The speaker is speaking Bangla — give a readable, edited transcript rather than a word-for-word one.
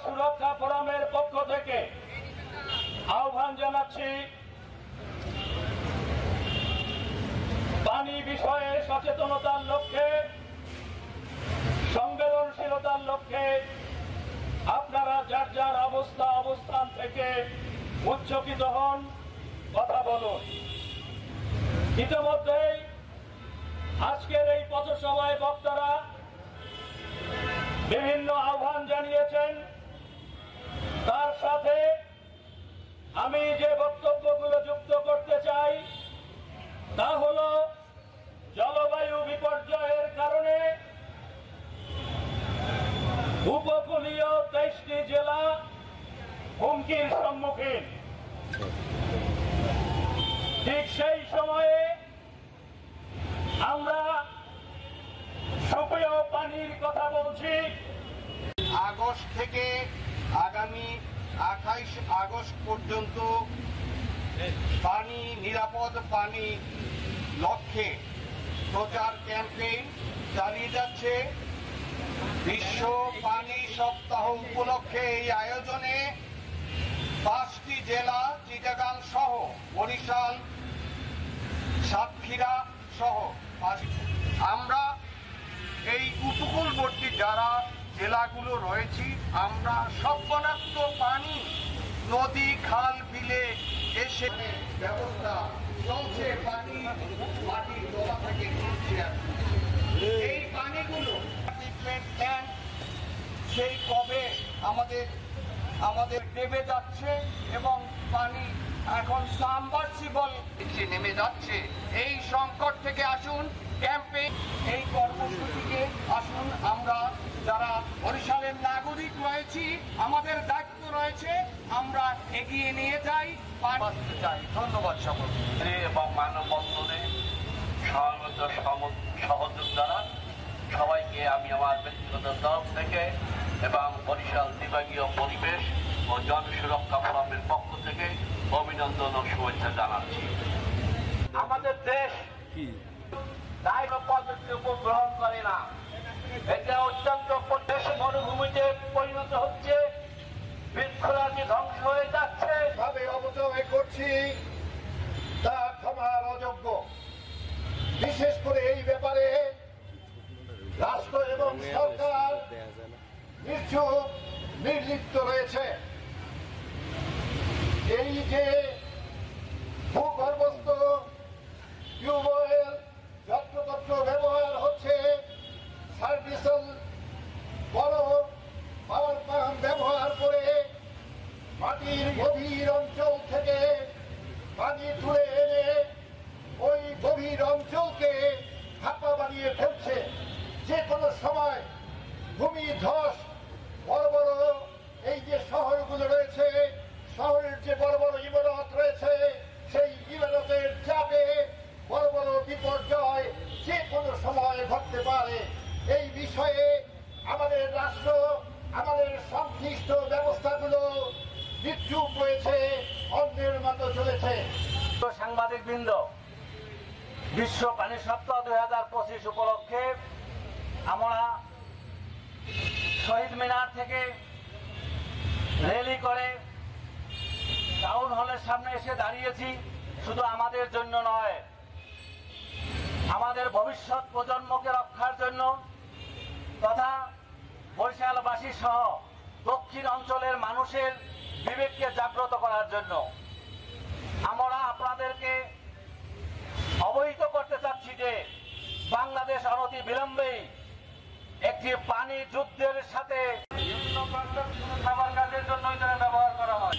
জনসুরক্ষা ফোরামের পক্ষ থেকে আহ্বান জানাচ্ছি, পানি বিষয়ে সচেতনতার লক্ষ্যে, সংবেদনশীলতার লক্ষ্যে আপনারা যার যার অবস্থান থেকে উচ্চকিত হন, কথা বলুন। ইতিমধ্যেই আজকের এই পথসভায় বক্তারা বিভিন্ন আহ্বান জানিয়েছেন। তার সাথে আমি যে বক্তব্যগুলো যুক্ত করতে চাই তা হল, জলবায়ু বিপর্যয়ের কারণে উপকূলীয় 23টি জেলা হুমকির সম্মুখীন। ঠিক সেই সময়ে আমরা সুপেয় পানির কথা বলছি। আগস্ট থেকে আগামী 28 আগস্ট পর্যন্ত পানি, নিরাপদ পানি লক্ষ্যে প্রচার ক্যাম্পেইন চালিয়ে যাচ্ছে। বিশ্ব পানি সপ্তাহ উপলক্ষে এই আয়োজনে 5টি জেলা, চিটাগাং সহ বরিশাল, সাতক্ষীরা সহ আমরা এই উপকূলবর্তী যারা জেলাগুলো রয়েছি, আমরা সর্বনাক্ত পানি নদী, খাল, বিলে এসে ব্যবস্থা চলছে। পানি মাটির তলা থেকে তুলছে। এই পানিগুলো সেই কবে আমাদের নেমে যাচ্ছে এবং পানি এখন সাবমার্সিবল নেমে যাচ্ছে। এই সংকট থেকে আসুন ক্যাম্পেইন, এই কর্মসূচিকে আসুন আমরা যারা বরিশালের নাগরিক রয়েছি, আমাদের দায়িত্ব রয়েছে, আমরা এগিয়ে নিয়ে যাই, বাঁচতে চাই। ধন্যবাদ সকলকে। এবং মানববন্ধনে সহযোগ দ্বারা সবাইকে আমি আমার ব্যক্তিগত তরফ থেকে এবং বরিশাল বিভাগীয় পরিবেশ ও জনসুরক্ষা ফোরামের পক্ষ থেকে অভিনন্দন ও শুভেচ্ছা জানাচ্ছি। আমাদের দেশ দায়িত্ব পদক্ষেপ গ্রহণ করে না। এটা অত্যন্ত দেশ মরুভূমিতে পরিণত হচ্ছে, বৃক্ষরাজি ধ্বংস হয়ে যাচ্ছে। ভাবে অবচয় করছি তা ক্ষমার অযোগ্য। বিশেষ করে এই ব্যাপারে রাষ্ট্র এবং সরকার নির্লিপ্ত রয়েছে। এই যে ভূগর্ভস্থ টিউবওয়েল যত্রতত্র ব্যবহার হচ্ছে, সার্ভিসেল বড় পাওয়ার পাম্প ব্যবহার করে মাটির গভীর অঞ্চল থেকে পানি তুলে এনে ওই গভীর অঞ্চলকে ফাঁপা বানিয়ে ফেলছে। যে কোনো সময় ভূমি ধস, বড় বড় এই যে শহরগুলো রয়েছে, শহরের যে বড় বড় ইমারত রয়েছে, সেই ইমারতের চাপে বড় বড় বিপর্যয় যে কোনো সময় ঘটতে পারে। এই বিষয়ে আমাদের রাষ্ট্র, আমাদের সংশ্লিষ্ট ব্যবস্থাগুলো নিশ্চুপ রয়েছে, অন্যের মতো চলেছে। সাংবাদিক বৃন্দ, বিশ্ব পানি সপ্তাহ 2025 উপলক্ষে আমরা শহীদ মিনার থেকে র্যালি করে টাউন হলের সামনে এসে দাঁড়িয়েছি। শুধু আমাদের জন্য নয়, আমাদের ভবিষ্যৎ প্রজন্মকে রক্ষার জন্য তথা বরিশালবাসী সহ দক্ষিণ অঞ্চলের মানুষের বিবেককে জাগ্রত করার জন্য। আমরা আপনাদেরকে অবহিত করতে চাচ্ছি যে বাংলাদেশ অনতি বিলম্বেই একটি পানি যুদ্ধের সাথে খাবার কাজের জন্য ব্যবহার করা হয়।